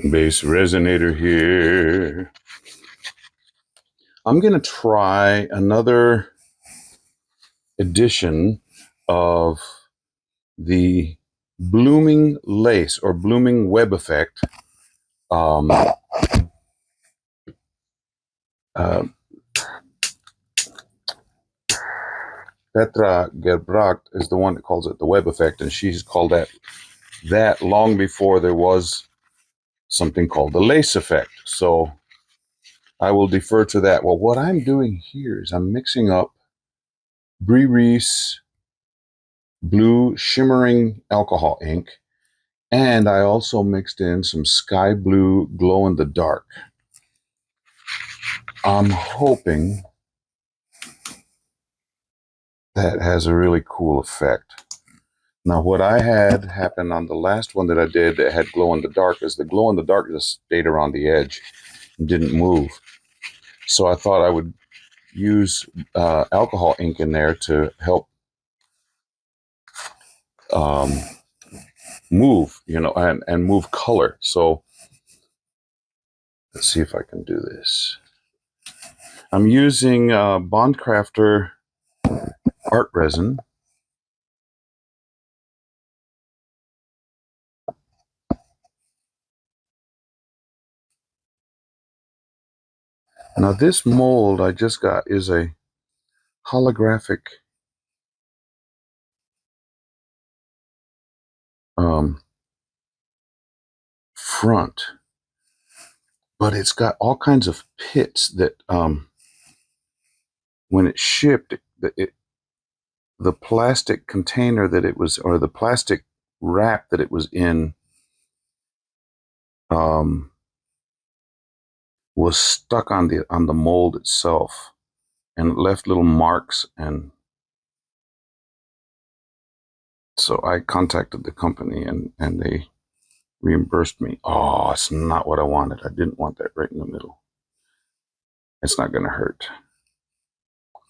BassResinator here. I'm going to try another edition of the blooming lace or blooming web effect. Petra Gerbracht is the one that calls it the web effect, and she's called that long before there was something called the lace effect. So I will defer to that. Well, what I'm doing here is I'm mixing up Brie Reese blue shimmering alcohol ink, and I also mixed in some sky blue glow in the dark. I'm hoping that has a really cool effect. Now, what I had happen on the last one that I did that had glow in the dark is the glow in the dark just stayed around the edge and didn't move. So I thought I would use alcohol ink in there to help move, and move color. So let's see if I can do this. I'm using Bondcrafter art resin. Now this mold I just got is a holographic front, but it's got all kinds of pits that when it shipped, the plastic container that it was, or the plastic wrap that it was in, was stuck on the mold itself, and it left little marks. And so I contacted the company, and they reimbursed me. Oh, it's not what I wanted. I didn't want that right in the middle. It's not going to hurt.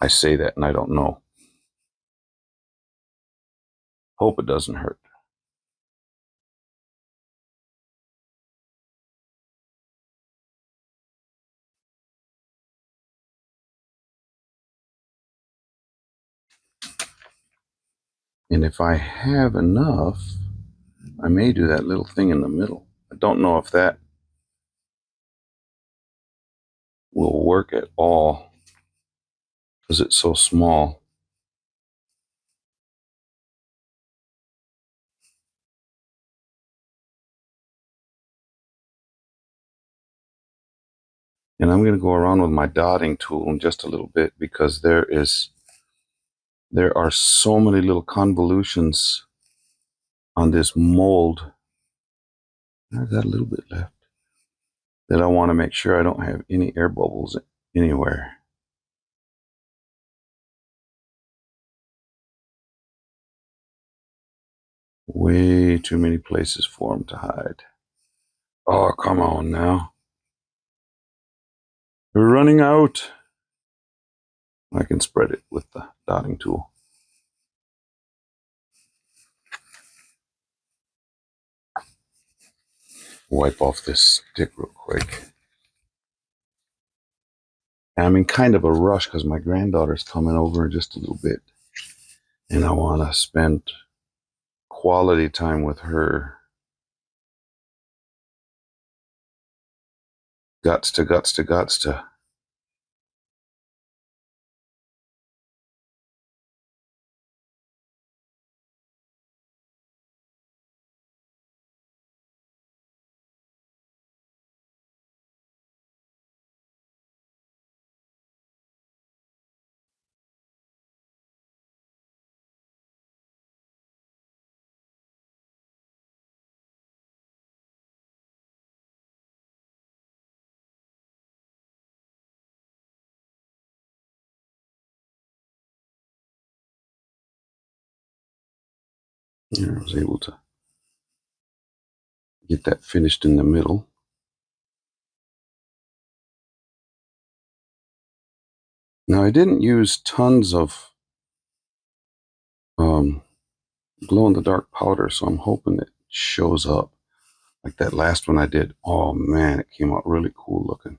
I say that and I don't know. Hope it doesn't hurt. And if I have enough, I may do that little thing in the middle. I don't know if that will work at all because it's so small. And I'm going to go around with my dotting tool in just a little bit, because there are so many little convolutions on this mold. I've got a little bit left that I want to make sure I don't have any air bubbles anywhere. Way too many places for them to hide. Oh, come on now. We're running out. I can spread it with the dotting tool. Wipe off this stick real quick. And I'm in kind of a rush because my granddaughter's coming over in just a little bit, and I want to spend quality time with her. Guts to. Yeah, I was able to get that finished in the middle. Now I didn't use tons of glow-in-the-dark powder, so I'm hoping it shows up. Like that last one I did. Oh man, it came out really cool looking.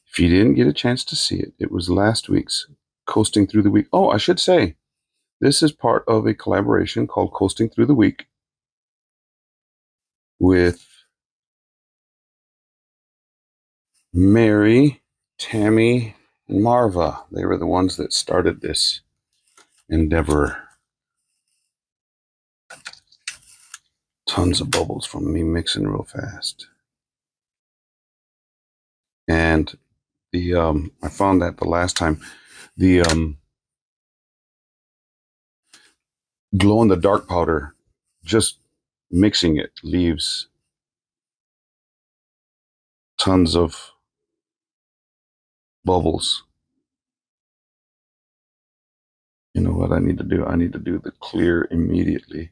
If you didn't get a chance to see it, it was last week's Coasting Through the Week. Oh, I should say, this is part of a collaboration called Coasting Through the Week with Mary, Tammy, and Marva. They were the ones that started this endeavor. Tons of bubbles from me mixing real fast. And the I found that the last time the glow in the dark powder, just mixing it leaves tons of bubbles. You know what I need to do? I need to do the clear immediately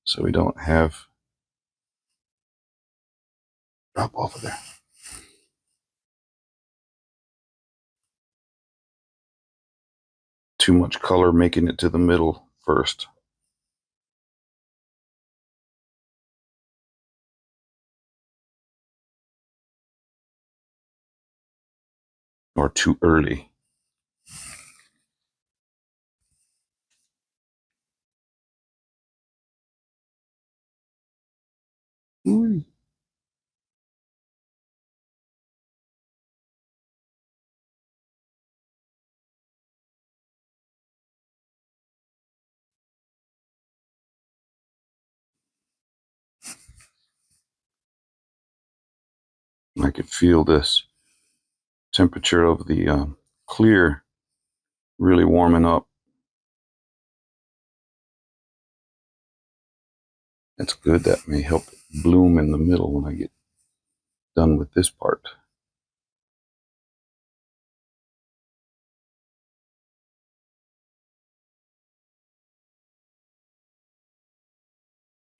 so we don't have drop off of there. Too much color making it to the middle first. Or too early. Ooh. I could feel this temperature of the clear really warming up. That's good. That may help bloom in the middle when I get done with this part.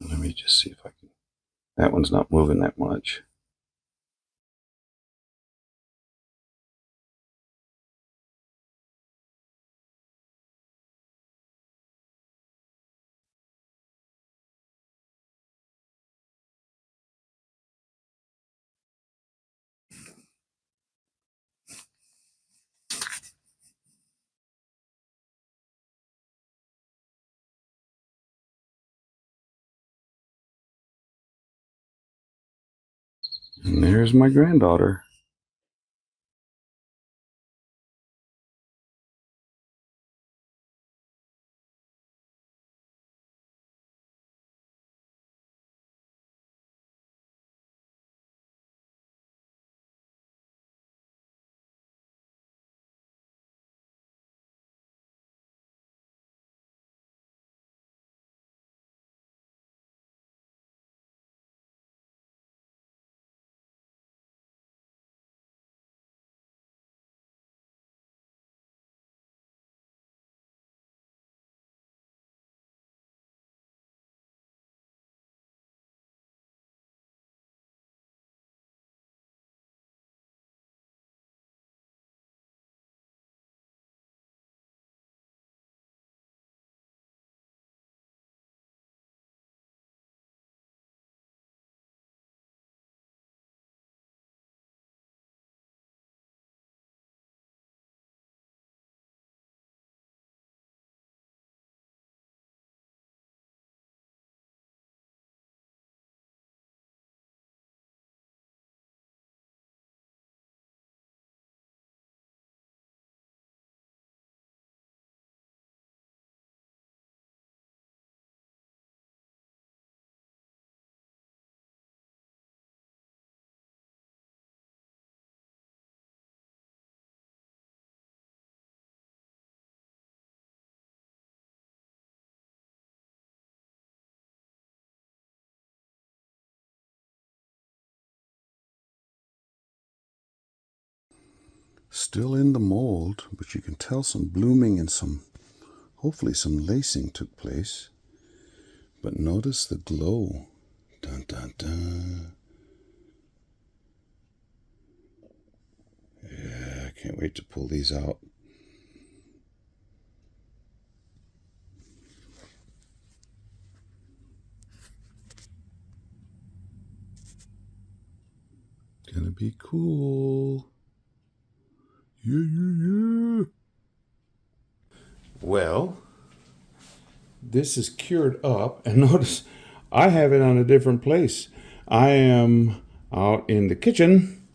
Let me just see if I can. That one's not moving that much. And there's my granddaughter. Still in the mold, but you can tell some blooming and hopefully some lacing took place. But notice the glow. Dun, dun, dun. Yeah, I can't wait to pull these out. be cool. Yeah. Well, this is cured up, and notice I have it on a different place. I am out in the kitchen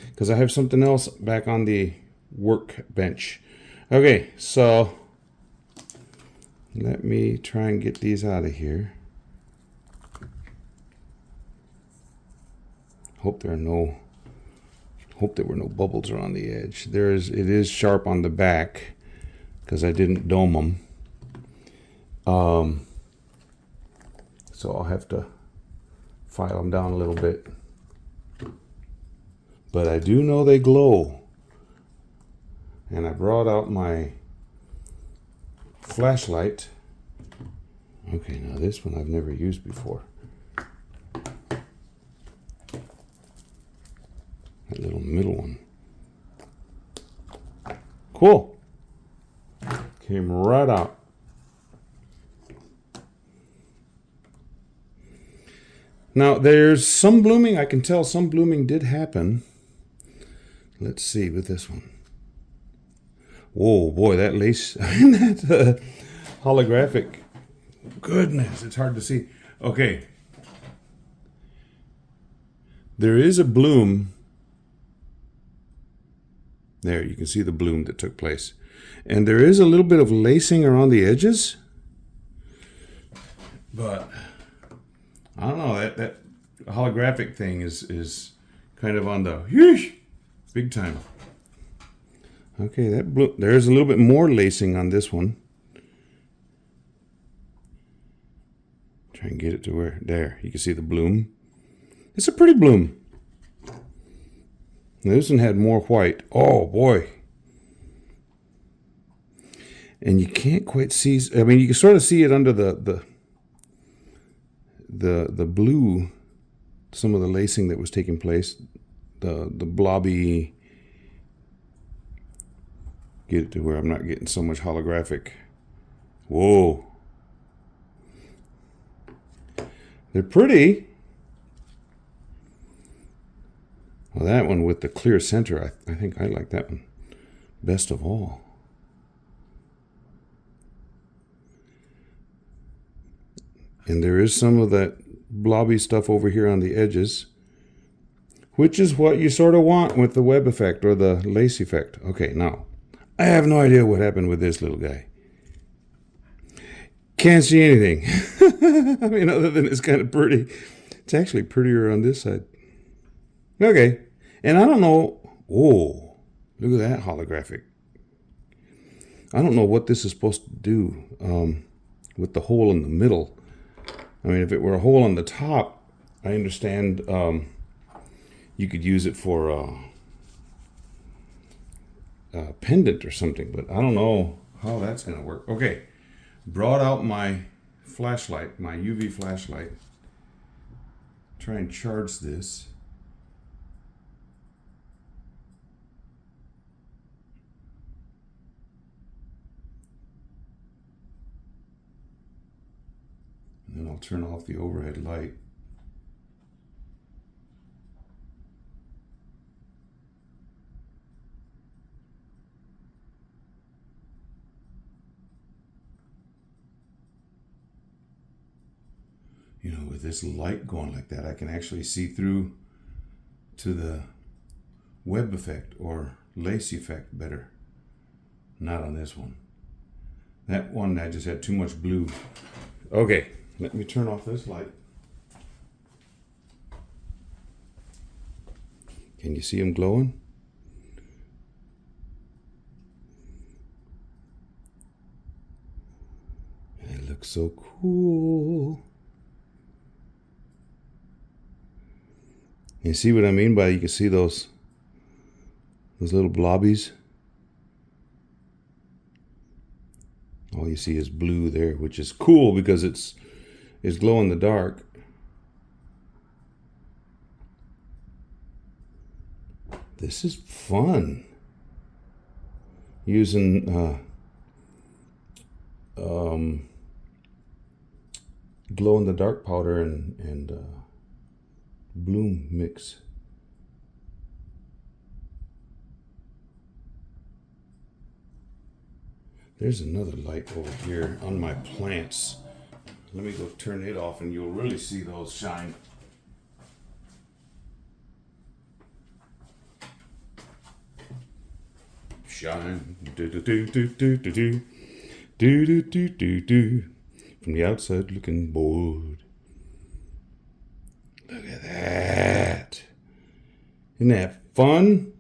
because I have something else back on the workbench. Okay, so let me try and get these out of here. Hope there were no bubbles around the edge. It is sharp on the back because I didn't dome them. So I'll have to file them down a little bit. But I do know they glow. And I brought out my flashlight. Okay, now this one I've never used before. That little middle one. Cool. Came right out. Now there's some blooming. I can tell some blooming did happen. Let's see with this one. Whoa, boy, that lace, that holographic. Goodness, it's hard to see. Okay. There is a bloom. There, you can see the bloom that took place. And there is a little bit of lacing around the edges. But I don't know, that holographic thing is kind of on the whoosh, big time. Okay, there's a little bit more lacing on this one. Try and get it to where, there, you can see the bloom. It's a pretty bloom. Now, this one had more white. Oh boy. And you can't quite see, I mean, you can sort of see it under the blue, some of the lacing that was taking place, the blobby. Get it to where I'm not getting so much holographic. Whoa. They're pretty. Well, that one with the clear center, I think I like that one best of all. And there is some of that blobby stuff over here on the edges, which is what you sort of want with the web effect or the lace effect. Okay, now, I have no idea what happened with this little guy. Can't see anything. I mean, other than it's kind of pretty. It's actually prettier on this side. Okay, and I don't know. Oh, look at that holographic. I don't know what this is supposed to do with the hole in the middle. I mean, if it were a hole on the top, I understand you could use it for a pendant or something, but I don't know how that's going to work. Okay, brought out my flashlight, my UV flashlight. Try and charge this. And then I'll turn off the overhead light. You know, with this light going like that, I can actually see through to the web effect or lace effect better. Not on this one. That one, I just had too much blue. Okay, let me turn off this light. Can you see them glowing? It looks so cool. You see what I mean by you can see those little blobbies? All you see is blue there, which is cool because it's glow in the dark. This is fun. Using glow in the dark powder and bloom mix. There's another light over here on my plants. Let me go turn it off and you'll really see those shine. Shine. Do do do do do do do. Do do do do do. From the outside looking bored. Look at that. Isn't that fun?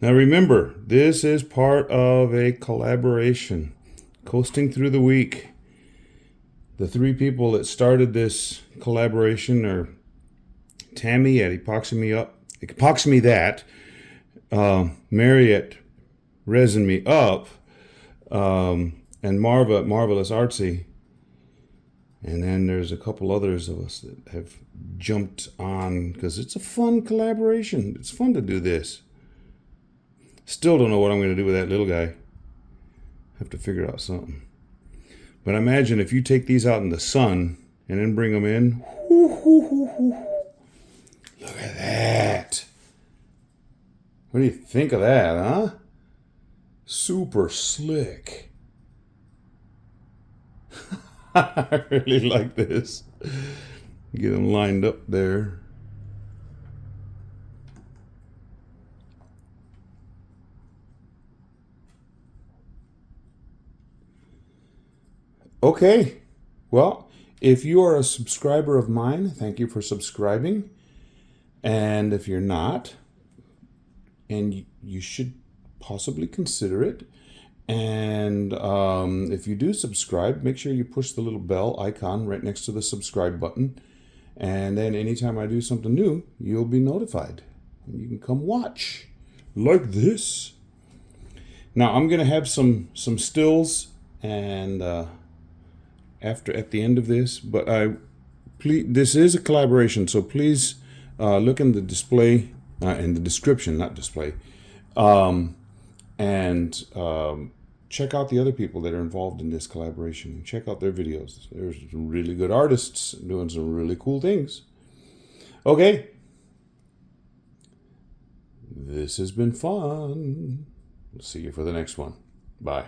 Now remember, this is part of a collaboration. Coasting through the week. The three people that started this collaboration are Tammy at Epoxy That, Mary at Resin Me Up, and Marva at Marvelous Artsy. And then there's a couple others of us that have jumped on because it's a fun collaboration. It's fun to do this. Still don't know what I'm going to do with that little guy. Have to figure out something. But imagine if you take these out in the sun and then bring them in. Look at that. What do you think of that, huh? Super slick. I really like this. Get them lined up there. Okay, well, if you are a subscriber of mine, thank you for subscribing. And if you're not, and you should possibly consider it. And if you do subscribe, make sure you push the little bell icon right next to the subscribe button. And then anytime I do something new, you'll be notified. You can come watch like this. Now I'm going to have some stills and at the end of this, but this is a collaboration, so please look in the display, in the description, not display, and check out the other people that are involved in this collaboration. Check out their videos. There's some really good artists doing some really cool things. Okay. This has been fun. We'll see you for the next one. Bye.